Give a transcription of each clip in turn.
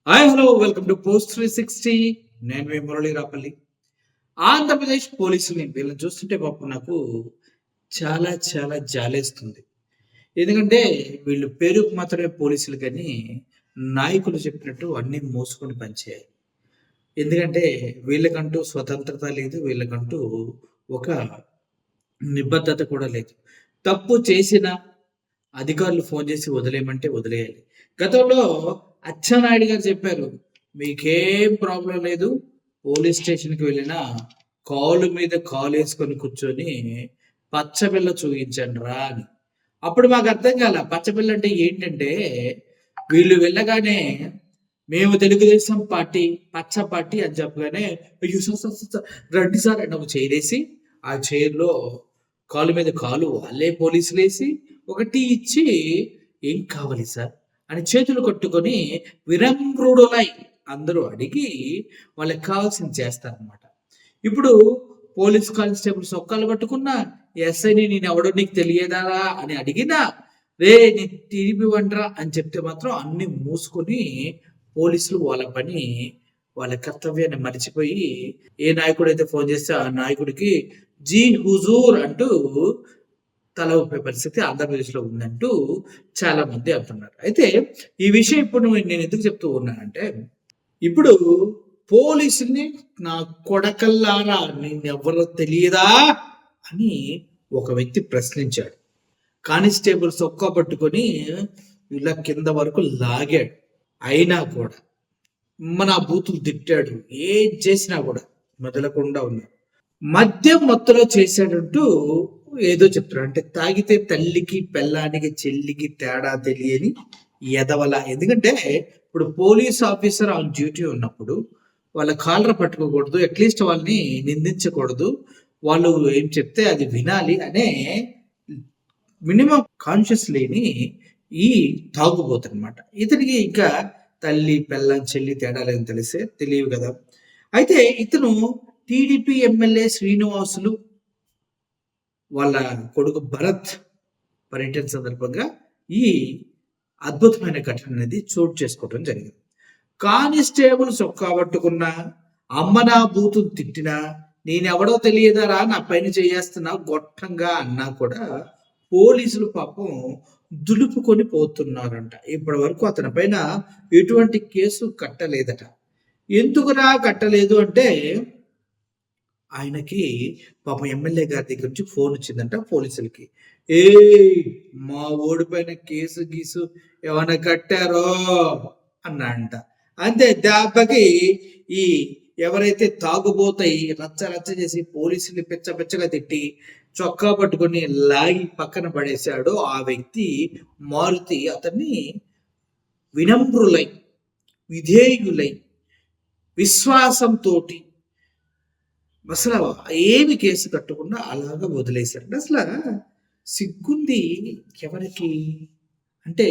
Hi hello welcome to post 360. నేను మీ మురళి రాపల్లి. ఆంధ్రప్రదేశ్ పోలీసుల్ని వీళ్ళని చూస్తుంటే పాపం నాకు చాలా చాలా జాలేస్తుంది. ఎందుకంటే వీళ్ళు పేరుకు మాత్రమే పోలీసులు కానీ నాయకులు చెప్పినట్టు అన్నీ మోసుకొని పనిచేయాలి. ఎందుకంటే వీళ్ళకంటూ స్వతంత్రత లేదు, వీళ్ళకంటూ ఒక నిబద్ధత కూడా లేదు. తప్పు చేసిన అధికారులు ఫోన్ చేసి వదిలేయమంటే వదిలేయాలి. గతంలో అచ్చెన్నాయుడు గారు చెప్పారు, మీకేం ప్రాబ్లం లేదు, పోలీస్ స్టేషన్కి వెళ్ళినా కాలు మీద కాలు వేసుకొని కూర్చొని పచ్చబిల్ల చూపించండి రా అని. అప్పుడు మాకు అర్థం కాల పచ్చబిల్ల అంటే ఏంటంటే, వీళ్ళు వెళ్ళగానే మేము తెలుగుదేశం పార్టీ పచ్చ పార్టీ అని చెప్పగానే అయ్యో సార్ రండి సార్ అని ఒక చైరేసి ఆ చైర్లో కాలు మీద కాలు వాళ్ళే పోలీసులు వేసి ఒకటి ఇచ్చి ఏం కావాలి సార్ అని చేతులు కట్టుకొని వినమ్రుడులై అందరూ అడిగి వాళ్ళకి కావాల్సింది చేస్తారనమాట. ఇప్పుడు పోలీస్ కానిస్టేబుల్ సొక్కాలు పట్టుకున్నా ఎస్ఐని నేను ఎవడో నీకు తెలియదా అని అడిగినా రే నీ టీడీపీ వంటరా అని చెప్తే మాత్రం అన్ని మూసుకొని పోలీసులు వాళ్ళ పని వాళ్ళ కర్తవ్యాన్ని మర్చిపోయి ఏ నాయకుడు అయితే ఫోన్ చేస్తే ఆ నాయకుడికి జీ హుజూర్ అంటూ తల ఊపే పరిస్థితి ఆంధ్రప్రదేశ్లో ఉందంటూ చాలా మంది అంటున్నారు. అయితే ఈ విషయం ఇప్పుడు నేను ఎందుకు చెప్తూ ఉన్నానంటే, ఇప్పుడు పోలీసుల్ని నా కొడకల్లారా నేనెవరో తెలియదా అని ఒక వ్యక్తి ప్రశ్నించాడు. కానిస్టేబుల్ సొక్కా పట్టుకొని ఇలా కింద వరకు లాగాడు. అయినా కూడా మన బూతులు తిట్టాడు. ఏం చేసినా కూడా మొదలకుండా ఉన్నాడు. మద్యం మత్తులో చేశాడంటూ ఏదో చెప్తున్నాడు. అంటే తాగితే తల్లికి పెళ్ళానికి చెల్లికి తేడా తెలియని ఎదవల. ఎందుకంటే ఇప్పుడు పోలీస్ ఆఫీసర్ ఆన్ డ్యూటీ ఉన్నప్పుడు వాళ్ళ కాలర్ పట్టుకోకూడదు, అట్లీస్ట్ వాళ్ళని నిందించకూడదు, వాళ్ళు ఏం చెప్తే అది వినాలి అనే మినిమం కాన్షియస్ లేని ఈ తాగుబోతనమాట. ఇతనికి ఇంకా తల్లి పెళ్ళం చెల్లి తేడా లేదని తెలియదు కదా. అయితే ఇతను టీడీపీ ఎమ్మెల్యే శ్రీనివాసులు వాళ్ళ కొడుకు భరత్ పర్యటన సందర్భంగా ఈ అద్భుతమైన ఘటన అనేది చోటు చేసుకోవడం జరిగింది. కానిస్టేబుల్ చొక్కా పట్టుకున్నా, అమ్మ నా బూతులు తిట్టినా, నేనెవడో తెలియదారా నా పైన చేయేస్తున్నా గొట్టంగా అన్నా కూడా పోలీసులు పాపం దులుపుకొని పోతున్నారంట. ఇప్పటి వరకు అతని పైన ఎటువంటి కేసు కట్టలేదట. ఎందుకురా కట్టలేదు అంటే, ఆయనకి పాపం ఎమ్మెల్యే గారి దగ్గర నుంచి ఫోన్ వచ్చిందంట పోలీసులకి. ఏ మా ఓడిపోయిన కేసు గీసు ఏమైనా కట్టారో అన్నాడంట. అంతే దెబ్బకి ఈ ఎవరైతే తాగుబోతాయి రచ్చ రచ్చ చేసి పోలీసులు పిచ్చ పిచ్చగా తిట్టి చొక్కా పట్టుకొని లాగి పక్కన పడేశాడో ఆ వ్యక్తి మారుతి అతన్ని వినమ్రులై విధేయులై విశ్వాసంతో అసలు ఏమి కేసు కట్టకుండా అలాగా వదిలేశారు. అసలు సిగ్గుంది ఎవరికి అంటే,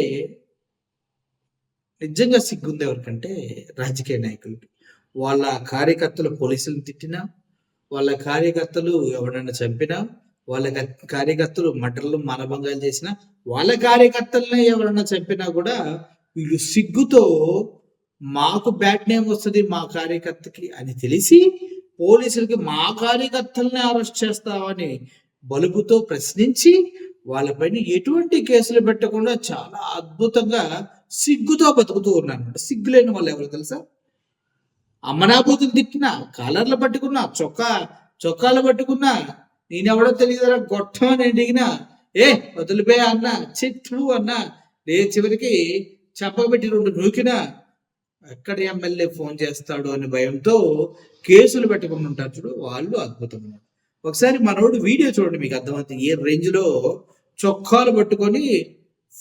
నిజంగా సిగ్గుంది ఎవరికంటే రాజకీయ నాయకులకి. వాళ్ళ కార్యకర్తలు పోలీసులను తిట్టినా, వాళ్ళ కార్యకర్తలు ఎవరైనా చంపినా, వాళ్ళ కార్యకర్తలు మటర్లు మానభంగాలు చేసినా, వాళ్ళ కార్యకర్తలనే ఎవరైనా చంపినా కూడా వీళ్ళు సిగ్గుతో మాకు బ్యాడ్ నేమ్ వస్తుంది మా కార్యకర్తకి అని తెలిసి పోలీసులకి మా కార్యకర్తల్ని అరెస్ట్ చేస్తామని బలుపుతో ప్రశ్నించి వాళ్ళపైన ఎటువంటి కేసులు పెట్టకుండా చాలా అద్భుతంగా సిగ్గుతో బతుకుతూ ఉన్నారన్నమాట. సిగ్గులేని వాళ్ళు ఎవరు తెలుసా? అమ్మనాబూతులు తిట్టినా, కాలర్లు పట్టుకున్నా, చొక్కాలు పట్టుకున్నా, నేనెవడో తెలియదురా గొట్టం అని అడిగినా వదిలిపోయా అన్న చెట్టు అన్న చివరికి చెప్పబెట్టి 2 నూకినా ఎక్కడ ఎమ్మెల్యే ఫోన్ చేస్తాడు అనే భయంతో కేసులు పెట్టుకుని ఉంటారు చూడు, వాళ్ళు అద్భుతం. ఒకసారి మనోడు వీడియో చూడండి, మీకు అర్థమవుతుంది ఏ రేంజ్ లో చొక్కాలు పట్టుకొని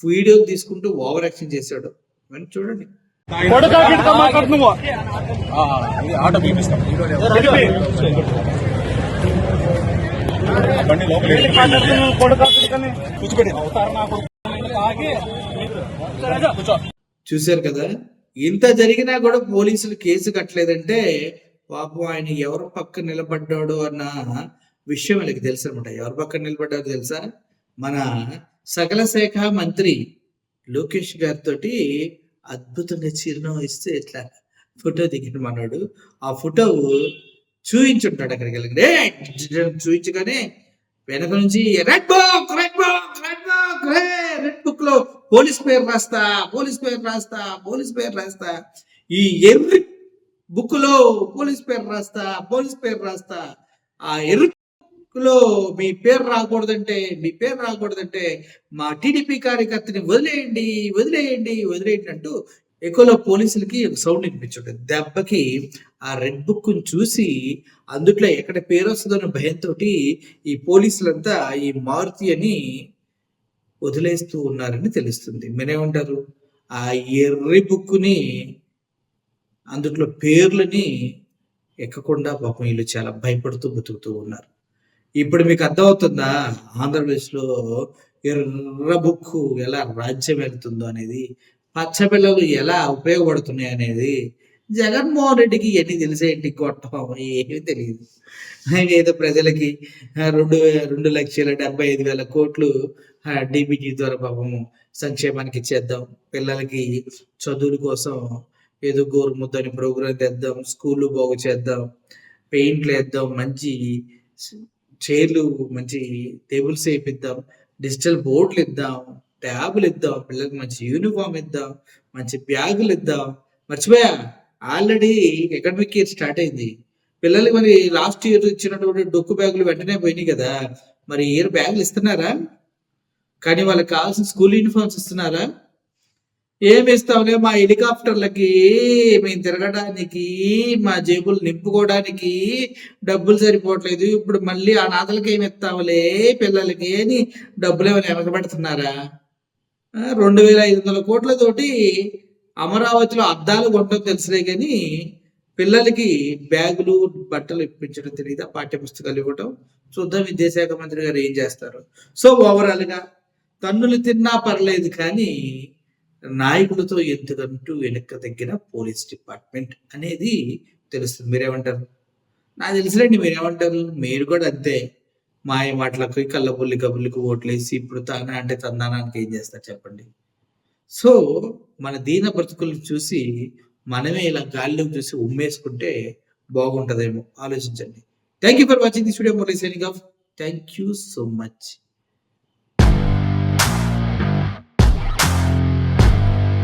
వీడియో తీసుకుంటూ ఓవర్ యాక్షన్ చేశాడు. చూడండి. చూశారు కదా, ఇంత జరిగినా కూడా పోలీసులు కేసు కట్టలేదంటే పాపం ఆయన ఎవరి పక్క నిలబడ్డాడు అన్న విషయం వాళ్ళకి తెలుసు అనమాట. ఎవరి పక్క నిలబడ్డాడో తెలుసా? మన సకల శాఖ మంత్రి లోకేష్ గారితో అద్భుతంగా చిరునవ్వు ఇస్తే ఇట్లా ఫోటో దిగిన మనోడు. ఆ ఫోటో చూయించుంటాడు అక్కడికెళ్ళగానే. చూయించగానే వెనక నుంచి red book, red book, red book, red బుక్‌లో పోలీస్ పేరు రాస్తా, పోలీస్ పేరు రాస్తా, పోలీస్ పేరు రాస్తా. ఈ ఎర్రి బుక్‌లో పోలీస్ పేరు రాస్తా, పోలీస్ పేరు రాస్తా. ఆ ఎర్రి బుక్‌లో మీ పేరు రాకూడదంటే మా టీడీపీ కార్యకర్తని వదిలేయండి, వదిలేయండి, వదిలేయండి అంటూ ఎక్కువలో పోలీసులకి ఒక సౌండ్ వినిపించుంటది. దెబ్బకి ఆ రెడ్ బుక్‌ని చూసి అందుట్లో ఎక్కడ పేరొస్తదోన్న భయంతోటి ఈ పోలీసులంతా ఈ మారుతి అని వదిలేస్తూ ఉన్నారని తెలుస్తుంది. మీరేమంటారు? ఆ ఎర్రి బుక్కుని అందుట్లో పేర్లని ఎక్కకుండా పాపం వీళ్ళు చాలా భయపడుతూ బతుకుతూ ఉన్నారు. ఇప్పుడు మీకు అర్థమవుతుందా ఆంధ్రప్రదేశ్‌లో ఎర్ర బుక్కు ఎలా రాజ్యం వెళ్తుందో అనేది, పచ్చ పిల్లలు ఎలా ఉపయోగపడుతున్నాయనేది. జగన్మోహన్ రెడ్డికి ఇయన్నీ తెలిసేంటి గొట్టం ఏమీ తెలీదు. ఆయన ఏదో ప్రజలకి 2,75,000 కోట్లు డీబీటీ ద్వారా పాపం సంక్షేమానికి ఇచ్చేద్దాం. పిల్లలకి చదువుల కోసం ఏదో గోరుముద్ద అని ప్రోగ్రామ్ తెద్దాం. స్కూళ్ళు బాగు చేద్దాం. పెయింట్‌లేద్దాం. మంచి చైర్లు, మంచి టేబుల్స్ ఏపిద్దాం. డిజిటల్ బోర్డులు ఇద్దాం. ట్యాబులు ఇద్దాం. పిల్లలకి మంచి యూనిఫామ్ ఇద్దాం. మంచి బ్యాగులు ఇద్దాం. మర్చిపోయా ఆల్రెడీ అకాడమిక్ ఇయర్ స్టార్ట్ అయింది. పిల్లలకి మరి లాస్ట్ ఇయర్ ఇచ్చినటువంటి డొక్కు బ్యాగులు వెంటనే పోయినాయి కదా! మరి ఈ ఇయర్ బ్యాగులు ఇస్తున్నారా? కానీ వాళ్ళకి కావాల్సిన స్కూల్ యూనిఫామ్స్ ఇస్తున్నారా? ఏమి ఇస్తాంలే మా హెలికాప్టర్లకి, మేము తిరగడానికి, మా జేబులు నింపుకోవడానికి డబ్బులు సరిపోవట్లేదు. ఇప్పుడు మళ్ళీ ఆ నాథలకి ఏమి ఇస్తాంలే పిల్లలకి అని డబ్బులేమైనా వెనకబెడుతున్నారా? 2,500 కోట్లతోటి అమరావతిలో అద్దాలు కొనడం తెలుసులే కానీ పిల్లలకి బ్యాగులు, బట్టలు ఇప్పించడం తెలీదా? పాఠ్య పుస్తకాలు ఇవ్వటం. చూద్దాం విద్యాశాఖ మంత్రి గారు ఏం చేస్తారు. సో ఓవరాల్‌గా తన్నులు తిన్నా పర్లేదు కానీ నాయకులతో ఎందుకంటూ వెనక్కి తగ్గిన పోలీస్ డిపార్ట్మెంట్ అనేది తెలుస్తుంది. మీరేమంటారు? నాకు తెలుసులేండి మీరేమంటారు? మీరు కూడా అంతే. మాయ మాటలకి, కళ్ళబొల్లి కబుర్లకి ఓట్లేసి ఇప్పుడు తానా అంటే తందానానికి ఏం చేస్తారు చెప్పండి? సో, మన దీన బ్రతుకులను చూసి మనమే ఇలా గాలిలోకి చూసి ఉమ్మేసుకుంటే బాగుంటదేమో ఆలోచించండి. Thank you for watching this video. Murali signing off. Thank you so much.